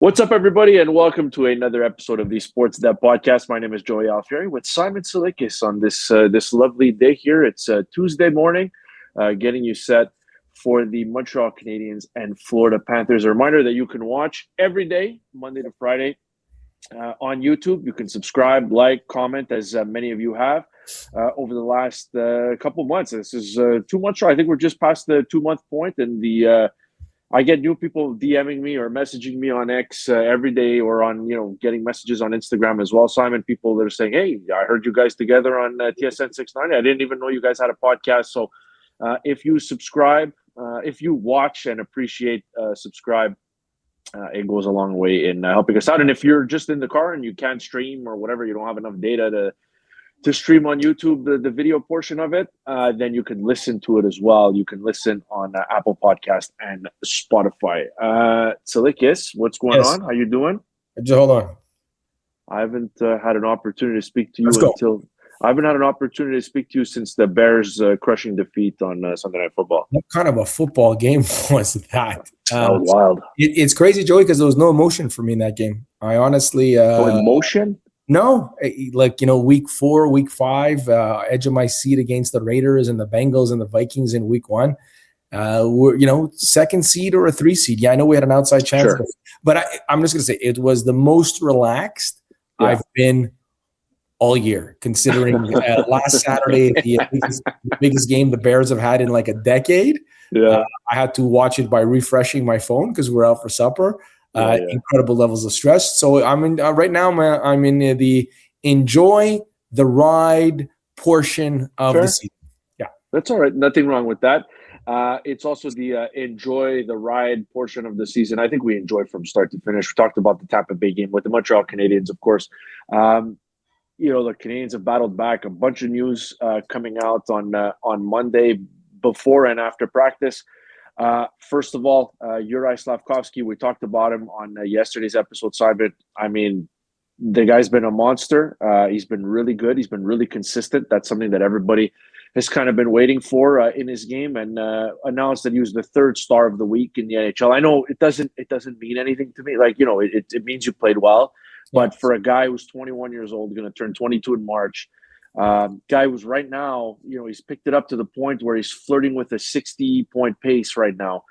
What's up, everybody, and welcome to another episode of the Sports Dép Podcast. My name is Joey Alfieri with Simon Tsalikis on this lovely day here. It's Tuesday morning, getting you set for the Montreal Canadiens and Florida Panthers. A reminder that you can watch every day, Monday to Friday, on YouTube. You can subscribe, like, comment, as many of you have over the last couple months. This is 2 months. I think we're just past the 2-month point, and I get new people DMing me or messaging me on X every day, or on, getting messages on Instagram as well. Simon, people that are saying, "Hey, I heard you guys together on TSN 690. I didn't even know you guys had a podcast." So if you subscribe, if you watch and appreciate, subscribe, it goes a long way in helping us out. And if you're just in the car and you can't stream or whatever, you don't have enough data to stream on YouTube, the video portion of it, then you can listen to it as well. You can listen on Apple Podcast and Spotify. Tsalikis, what's going on? How you doing? Just hold on. I haven't had an opportunity to speak to you I haven't had an opportunity to speak to you since the Bears crushing defeat on Sunday Night Football. What kind of a football game was that? That was wild. It's crazy, Joey, because there was no emotion for me in that game. I honestly no emotion? No, week 4, week 5, edge of my seat against the Raiders and the Bengals and the Vikings in week 1. We're, second seed or a 3 seed. Yeah, I know we had an outside chance, sure. But I'm just going to say it was the most relaxed I've been all year, considering last Saturday, the biggest game the Bears have had in like a decade. Yeah, I had to watch it by refreshing my phone because we're out for supper. Incredible levels of stress. So I'm in right now. I'm in the enjoy the ride portion of the season. Yeah, that's all right. Nothing wrong with that. It's also the enjoy the ride portion of the season. I think we enjoyed from start to finish. We talked about the Tampa Bay game with the Montreal Canadiens, of course. The Canadiens have battled back. A bunch of news coming out on Monday before and after practice. First of all, Juraj Slafkovsky, we talked about him on yesterday's episode, Simon. I mean, the guy's been a monster. He's been really good. He's been really consistent. That's something that everybody has kind of been waiting for in his game, and announced that he was the 3rd star of the week in the NHL. I know it doesn't mean anything to me. It means you played well. But for a guy who's 21 years old, going to turn 22 in March, guy who's right now, he's picked it up to the point where he's flirting with a 60-point pace right now.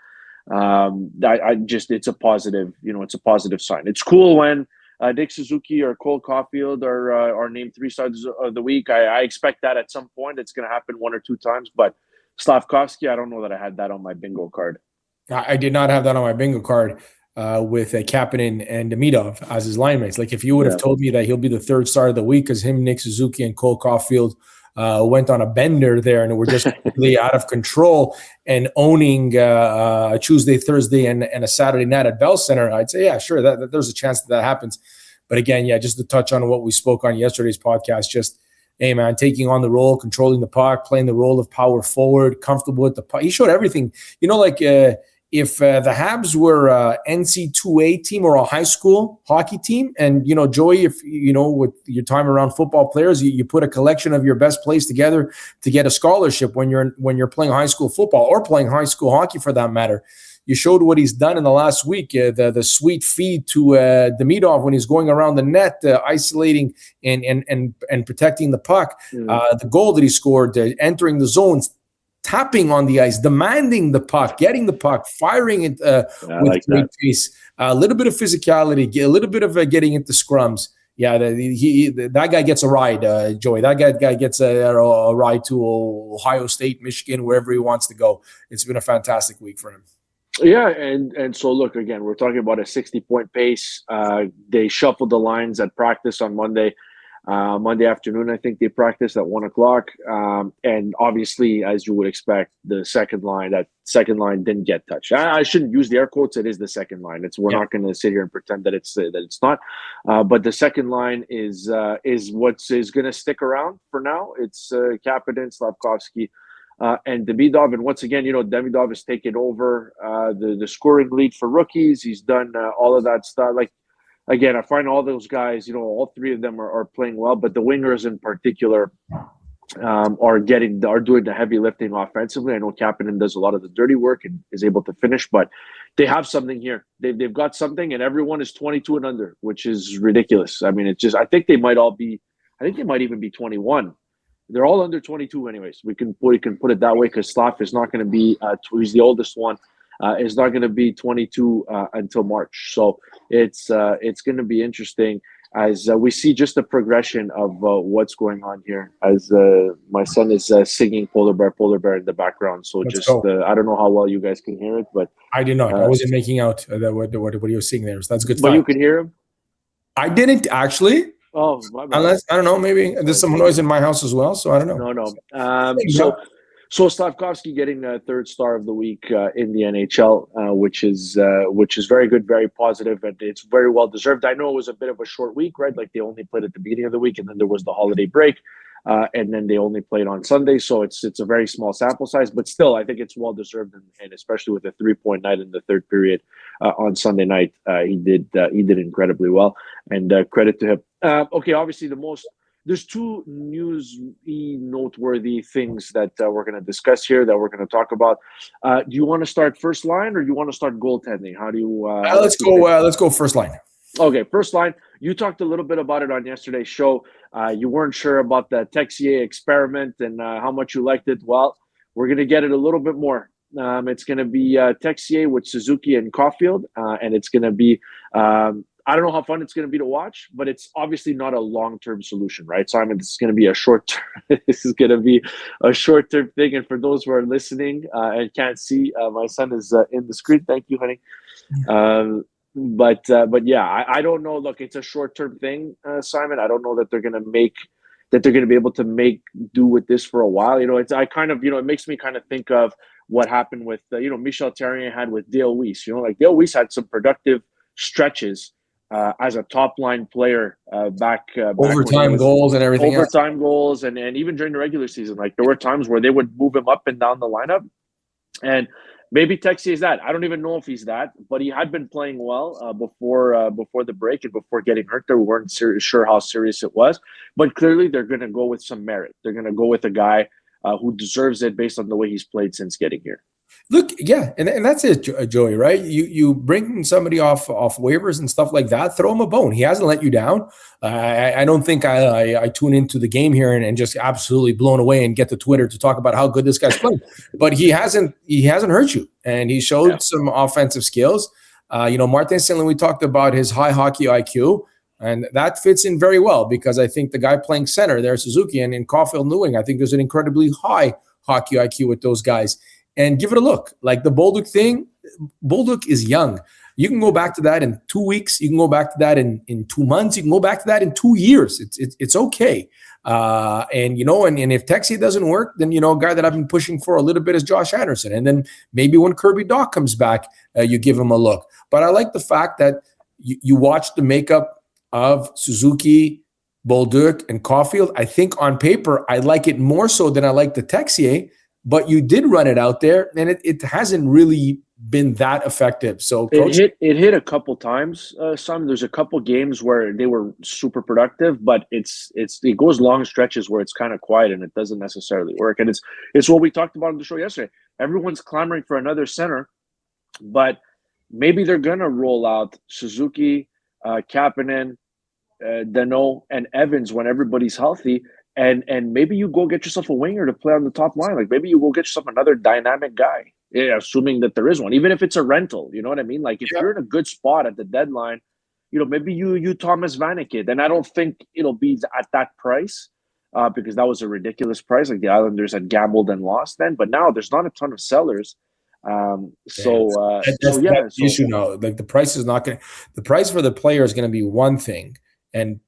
It's a positive, it's a positive sign. It's cool when Nick Suzuki or Cole Caulfield are named 3 stars of the week. I expect that at some point. It's going to happen 1 or 2 times. But Slafkovsky, I don't know that I had that on my bingo card. I did not have that on my bingo card. With Kapanen and Demidov as his line mates. Like, if you would have told me that he'll be the 3rd star of the week because him, Nick Suzuki, and Cole Caulfield went on a bender there and were just completely out of control and owning a Tuesday, Thursday, and a Saturday night at Bell Center, I'd say, yeah, sure, that there's a chance that happens. But again, just to touch on what we spoke on yesterday's podcast, just, hey, man, taking on the role, controlling the puck, playing the role of power forward, comfortable with the puck. He showed everything. If the Habs were a NC2A team or a high school hockey team, and, Joey, if, with your time around football players, you put a collection of your best plays together to get a scholarship when you're playing high school football or playing high school hockey for that matter. You showed what he's done in the last week, the sweet feed to Demidov when he's going around the net, isolating and protecting the puck. The goal that he scored, entering the zones, tapping on the ice, demanding the puck, getting the puck, firing it with great pace, a little bit of physicality, a little bit of getting into scrums. Yeah, that guy gets a ride, Joey. That guy gets a ride to Ohio State, Michigan, wherever he wants to go. It's been a fantastic week for him. Yeah, and so look, again, we're talking about a 60-point pace. They shuffled the lines at practice on Monday afternoon. I think they practiced at 1:00. And obviously, as you would expect, that second line didn't get touched. I shouldn't use the air quotes. It is the second line. We're not going to sit here and pretend that it's not. But the second line is what is going to stick around for now. It's Kapanen, Slafkovsky, and Demidov. And once again, Demidov has taken over the scoring lead for rookies. He's done all of that stuff. Again, I find all those guys, all 3 of them are playing well, but the wingers in particular are doing the heavy lifting offensively. I know Kapanen does a lot of the dirty work and is able to finish, but they have something here. They've got something, and everyone is 22 and under, which is ridiculous. I mean, it's just, I think they might even be 21. They're all under 22 anyways. We can put it that way, because Slav is not going to be, he's the oldest one, is not going to be 22 until March. So it's going to be interesting as we see just the progression of what's going on here, as my son is singing Polar Bear in the background. So I don't know how well you guys can hear it, but I did not. I wasn't making out what you were singing there. So that's good. But you could hear him? I didn't actually. Oh, my bad. Unless, I don't know, maybe there's some noise in my house as well, so I don't know. No. So Slafkovsky getting a third star of the week in the NHL, which is very good, very positive, and it's very well deserved. I know it was a bit of a short week, right? Like they only played at the beginning of the week, and then there was the holiday break, and then they only played on Sunday. So it's a very small sample size, but still, I think it's well deserved, and especially with a 3-point night in the third period on Sunday night, he did incredibly well, and credit to him. Okay, obviously there's two noteworthy things that we're going to discuss here that we're going to talk about. Do you want to start first line, or do you want to start goaltending? How do you? Let's go first line. Okay, first line. You talked a little bit about it on yesterday's show. You weren't sure about the Texier experiment and how much you liked it. Well, we're going to get it a little bit more. It's going to be Texier with Suzuki and Caulfield, and it's going to be. I don't know how fun it's going to be to watch, but it's obviously not a long-term solution, right, Simon? This is going to be a short-term. This is going to be a short-term thing. And for those who are listening and can't see, my son is in the screen. Thank you, honey. But yeah, I don't know. Look, it's a short-term thing, Simon. I don't know that they're going to be able to make do with this for a while. You know, it makes me kind of think of what happened with Michel Therrien had with Dale Weiss. You know, like Dale Weiss had some productive stretches as a top line player back overtime goals and everything overtime goals and even during the regular season. Like there were times where they would move him up and down the lineup, and maybe Texier is that. I don't even know if he's that, but he had been playing well before the break and before getting hurt. They weren't sure how serious it was, but clearly they're going to go with some merit. They're going to go with a guy who deserves it based on the way he's played since getting here. Look, yeah, and that's it, Joey, right? You bring somebody off waivers and stuff like that, throw him a bone. He hasn't let you down. I don't think I tune into the game here and just absolutely blown away and get to Twitter to talk about how good this guy's playing. But he hasn't hurt you, and he showed some offensive skills. Martin St. Louis, we talked about his high hockey IQ, and that fits in very well because I think the guy playing center there, Suzuki, and in Caulfield Newing, I think there's an incredibly high hockey IQ with those guys. And give it a look. Like the Bolduc thing, Bolduc is young. You can go back to that in 2 weeks. You can go back to that in 2 months. You can go back to that in 2 years. It's okay. And if Texier doesn't work, then, a guy that I've been pushing for a little bit is Josh Anderson. And then maybe when Kirby Dach comes back, you give him a look. But I like the fact that you watch the makeup of Suzuki, Bolduc, and Caulfield. I think on paper, I like it more so than I like the Texier. But you did run it out there, and it hasn't really been that effective. So Coach, it hit a couple times. There's a couple games where they were super productive, but it goes long stretches where it's kind of quiet and it doesn't necessarily work. And it's what we talked about on the show yesterday. Everyone's clamoring for another center, but maybe they're gonna roll out Suzuki, Kapanen, Danault, and Evans when everybody's healthy. And maybe you go get yourself a winger to play on the top line. Like maybe you go get yourself another dynamic guy, assuming that there is one, even if it's a rental. You know what I mean? Like if you're in a good spot at the deadline, maybe you Thomas Vanek. And I don't think it'll be at that price because that was a ridiculous price. Like the Islanders had gambled and lost then, but now there's not a ton of sellers. The issue now. Like the price is not going to. The price for the player is going to be one thing, and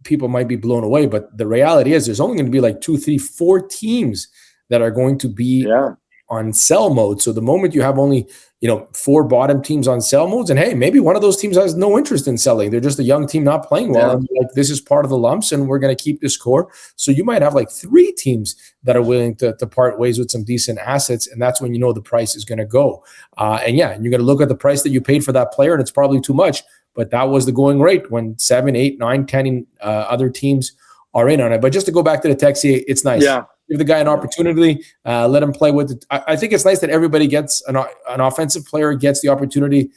people might be blown away, but the reality is there's only going to be like 2, 3, 4 teams that are going to be on sell mode. So the moment you have only, 4 bottom teams on sell modes, and hey, maybe one of those teams has no interest in selling. They're just a young team not playing well. And like, this is part of the lumps and we're going to keep this core. So you might have like 3 teams that are willing to part ways with some decent assets. And that's when the price is going to go. And you're going to look at the price that you paid for that player and it's probably too much. But that was the going rate when 7, 8, 9, 10 other teams are in on it. But just to go back to the Texier, it's nice. Yeah. Give the guy an opportunity. Let him play with it. I think it's nice that everybody gets an offensive player gets the opportunity.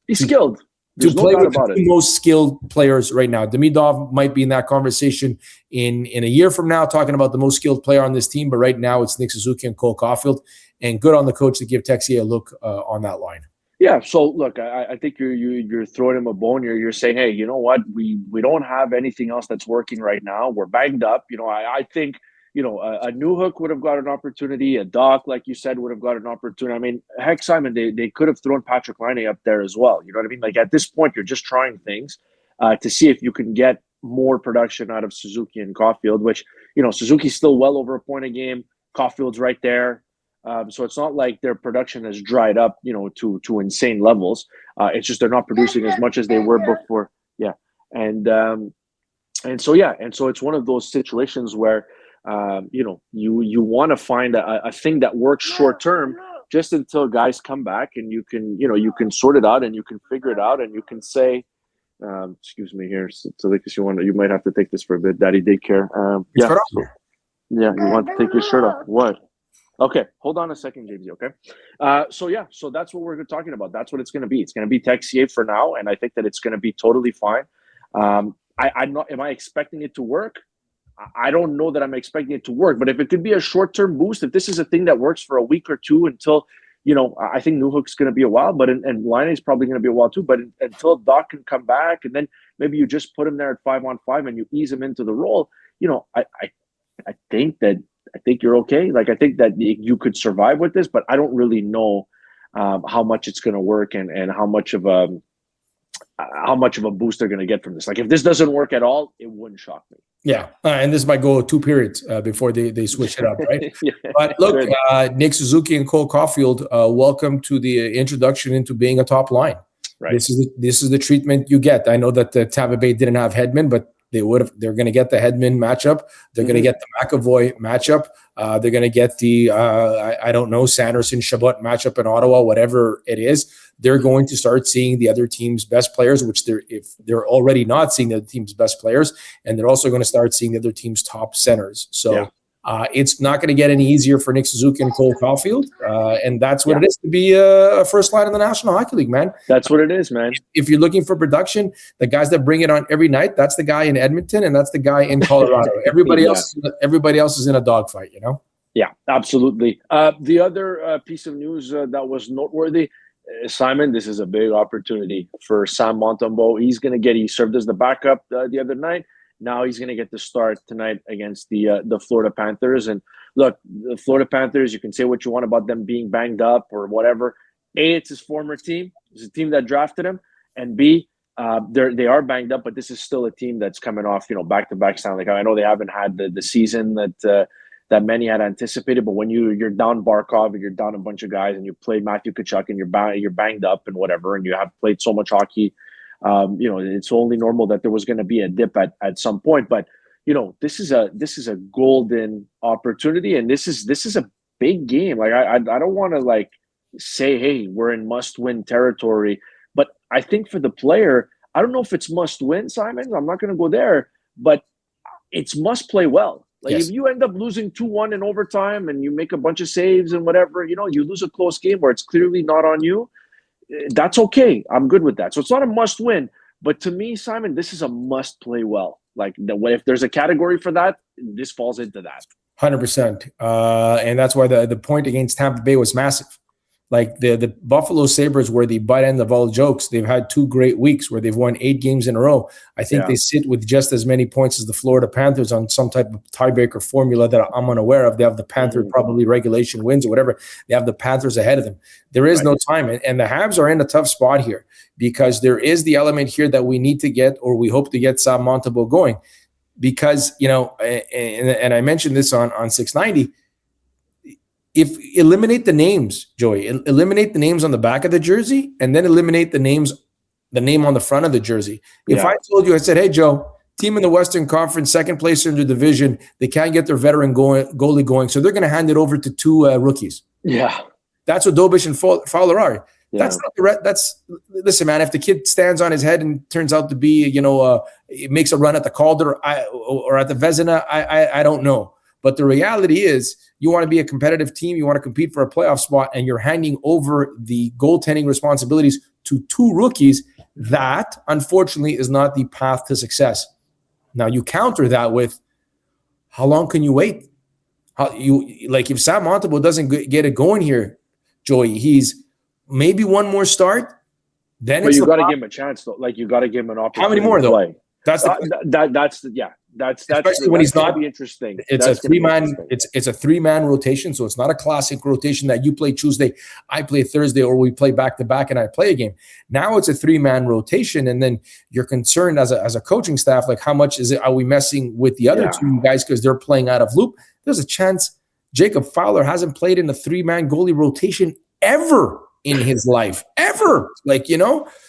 He's skilled. To play with the most skilled players right now. Demidov might be in that conversation in a year from now, talking about the most skilled player on this team. But right now, it's Nick Suzuki and Cole Caulfield. And good on the coach to give Texier a look on that line. Yeah. So look, I think you're throwing him a bone. You're saying, hey, you know what? We don't have anything else that's working right now. We're banged up. I think. A New Hook would have got an opportunity. A Doc, like you said, would have got an opportunity. I mean, heck, Simon, they could have thrown Patrick Laine up there as well. You know what I mean? Like at this point, you're just trying things to see if you can get more production out of Suzuki and Caulfield, which, Suzuki's still well over a point a game. Caulfield's right there. So it's not like their production has dried up, to insane levels. It's just they're not producing as much as they were before. Yeah. And so it's one of those situations where, you want to find a thing that works short term just until guys come back and you can sort it out and you can figure it out and you can say, excuse me here, Tsalikis, you might have to take this for a bit. Daddy daycare. You want to take your shirt off. What? Okay, hold on a second, James. Okay. So that's what we're talking about. That's what it's going to be. It's going to be Texier for now, and I think that it's going to be totally fine. Am I expecting it to work? I don't know that I'm expecting it to work, but if it could be a short-term boost, if this is a thing that works for a week or two until, I think New Hook's going to be a while, but and Laine is probably going to be a while too. But until Doc can come back, and then maybe you just put him there at 5-on-5 and you ease him into the role. I think you're okay. Like I think that you could survive with this, but I don't really know how much it's going to work and how much of a boost they're going to get from this. Like if this doesn't work at all, it wouldn't shock me. Yeah, and this might go 2 periods before they switch it up, right? Yeah, but look, Nick Suzuki and Cole Caulfield, welcome to the introduction into being a top line. Right. This is the treatment you get. I know that Tampa Bay didn't have Hedman, but they're going to get the Hedman matchup. They're going to get the McAvoy matchup. They're going to get the I don't know, Sanderson Chabot matchup in Ottawa, whatever it is. They're going to start seeing the other team's best players, which if they're already not seeing the other team's best players, and they're also going to start seeing the other team's top centers. So it's not going to get any easier for Nick Suzuki and Cole Caulfield, and that's what it is to be a first line in the National Hockey League, man. That's what it is, man. If you're looking for production, the guys that bring it on every night, that's the guy in Edmonton, and that's the guy in Colorado. Everybody else is in a dogfight, Yeah, absolutely. The other piece of news that was noteworthy, Simon, this is a big opportunity for Sam Montembeault. He served as the backup the other night. Now he's going to get the start tonight against the Florida Panthers. And look, the Florida Panthers, you can say what you want about them being banged up or whatever. A, it's his former team. It's a team that drafted him. And B, they are banged up, but this is still a team that's coming off, back-to-back Stanley Cup. I know they haven't had the season that many had anticipated, but when you're down Barkov and you're down a bunch of guys and you played Matthew Tkachuk and you're banged up and whatever, and you have played so much hockey, it's only normal that there was going to be a dip at some point. But this is a golden opportunity, and this is a big game. Like I don't want to say, hey, we're in must-win territory, but I think for the player, I don't know if it's must-win, Simon. I'm not going to go there, but it's must play well. If you end up losing 2-1 in overtime and you make a bunch of saves and whatever, you lose a close game where it's clearly not on you, that's okay. I'm good with that. So it's not a must win, but to me, Simon, this is a must play well. If there's a category for that, this falls into that. 100%. And that's why the point against Tampa Bay was massive. Like the Buffalo Sabres were the butt end of all jokes. They've had 2 great weeks where they've won 8 games in a row. I think they sit with just as many points as the Florida Panthers on some type of tiebreaker formula that I'm unaware of. They have the Panthers probably regulation wins or whatever. They have the Panthers ahead of them. There is no time. And the Habs are in a tough spot here because there is the element here that we need to get, or we hope to get Sam Montembeault going. Because, and I mentioned this on 690, eliminate the names, Joey. Eliminate the names on the back of the jersey, and then eliminate the name on the front of the jersey. If I told you, I said, hey, Joe, team in the Western Conference, second place in the division, they can't get their veteran goalie going, so they're going to hand it over to 2 rookies. Yeah, that's what Dobish and Fowler are. Yeah. That's not the listen, man. If the kid stands on his head and turns out to be, it makes a run at the Calder or at the Vezina, I don't know. But the reality is you want to be a competitive team. You want to compete for a playoff spot, and you're handing over the goaltending responsibilities to two rookies. That, unfortunately, is not the path to success. Now, you counter that with, how long can you wait? If Sam Montembeault doesn't get it going here, Joey, he's maybe one more start. Then but you got to give him a chance, though. Like, you got to give him an opportunity. How many more, though? Play. That's when he's not. Be interesting. It's a 3-man. It's a 3-man rotation, so it's not a classic rotation that you play Tuesday, I play Thursday, or we play back to back and I play a game. Now it's a 3-man rotation, and then you're concerned as a coaching staff, like, how much is it? Are we messing with the other two guys because they're playing out of loop? There's a chance Jacob Fowler hasn't played in a 3-man goalie rotation ever in his life, ever.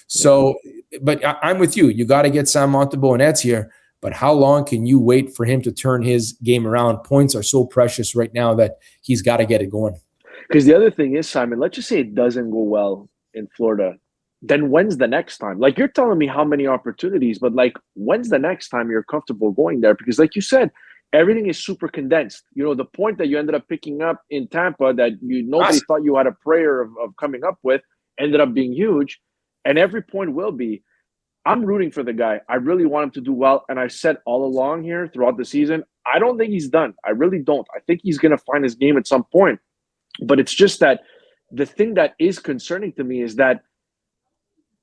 So. But I'm with you. You got to get Sam Montembeault and Eds here. But how long can you wait for him to turn his game around? Points are so precious right now that he's got to get it going. Because the other thing is, Simon, let's just say it doesn't go well in Florida. Then when's the next time? Like, you're telling me how many opportunities, but like, when's the next time you're comfortable going there? Because like you said, everything is super condensed. The point that you ended up picking up in Tampa that nobody thought you had a prayer of coming up with ended up being huge. And every point will be. I'm rooting for the guy. I really want him to do well. And I said all along here throughout the season, I don't think he's done. I really don't. I think he's going to find his game at some point. But it's just that the thing that is concerning to me is that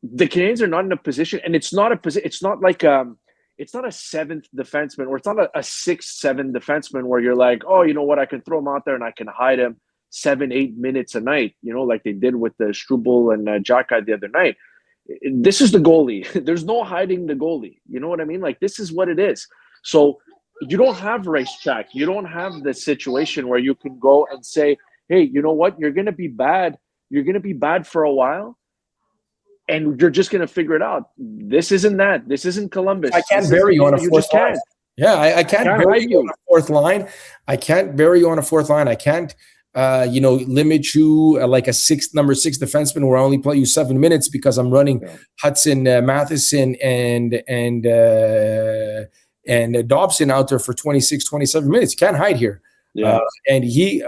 the Canadiens are not in a position, and it's not a position. It's not like it's not a 7th defenseman, or it's not a 6th, 7th defenseman where you're like, oh, you know what, I can throw him out there and I can hide him 7-8 minutes a night, like they did with the Struble and Jacka the other night. This is the goalie. There's no hiding the goalie. You know what I mean? Like, this is what it is. So you don't have race track. You don't have the situation where you can go and say, hey, you know what? You're going to be bad. You're going to be bad for a while, and you're just going to figure it out. This isn't that. This isn't Columbus. I can't bury you on a fourth line. Yeah, I can't bury you on a fourth line. I can't bury you on a fourth line. I can't limit you like a number 6 defenseman where I only play you 7 minutes because I'm running Hudson, Matheson, and Dobson out there for 26, 27 minutes. You can't hide here. Yeah. And he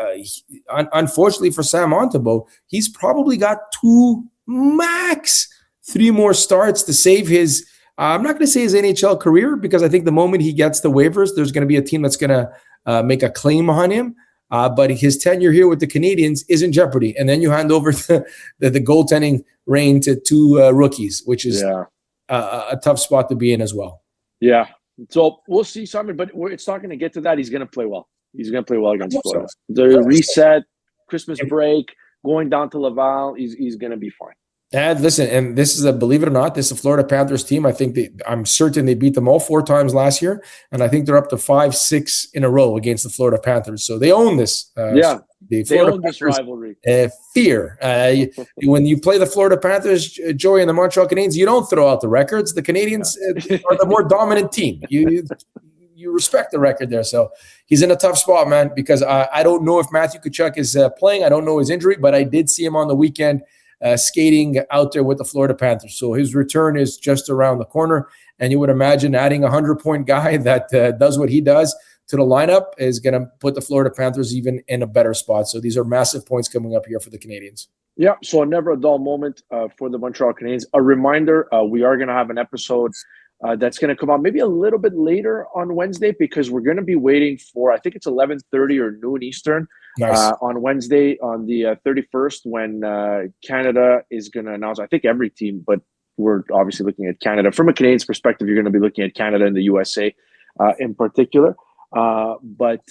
unfortunately for Sam Montembeault, he's probably got 2, max 3 more starts to save his, I'm not going to say his NHL career, because I think the moment he gets the waivers, there's going to be a team that's going to make a claim on him. But his tenure here with the Canadiens is in jeopardy. And then you hand over the goaltending reign to 2 rookies, which is a tough spot to be in as well. Yeah. So we'll see, Simon, but it's not going to get to that. He's going to play well. He's going to play well against Florida. So. The reset, Christmas break, going down to Laval, he's going to be fine. And listen, and this is believe it or not, this is a Florida Panthers team. I'm certain they beat them all 4 times last year, and I think they're up to 5, 6 in a row against the Florida Panthers. So they own this. They own this rivalry. Fear. When you play the Florida Panthers, Joey, and the Montreal Canadiens, you don't throw out the records. The Canadiens are the more dominant team. You respect the record there. So he's in a tough spot, man, because I don't know if Matthew Tkachuk is playing. I don't know his injury, but I did see him on the weekend skating out there with the Florida Panthers. So his return is just around the corner. And you would imagine adding a 100-point guy that does what he does to the lineup is going to put the Florida Panthers even in a better spot. So these are massive points coming up here for the Canadiens. Yeah, so never a dull moment for the Montreal Canadiens. A reminder, we are going to have an episode that's going to come out maybe a little bit later on Wednesday, because we're going to be waiting for, I think it's 11:30 or noon Eastern. Nice. On Wednesday, on the 31st, when Canada is going to announce, I think every team, but we're obviously looking at Canada. From a Canadiens perspective, you're going to be looking at Canada and the USA in particular. But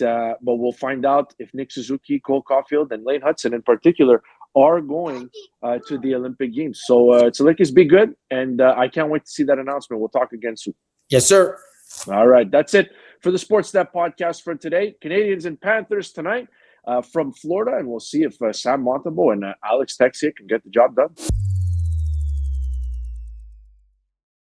we'll find out if Nick Suzuki, Cole Caulfield, and Lane Hudson in particular are going to the Olympic Games. So Tsalikis, be good, and I can't wait to see that announcement. We'll talk again soon. Yes, sir. All right, that's it for the Sports Dép Podcast for today. Canadiens and Panthers tonight from Florida, and we'll see if Sam Montembeault and Alex Texier can get the job done.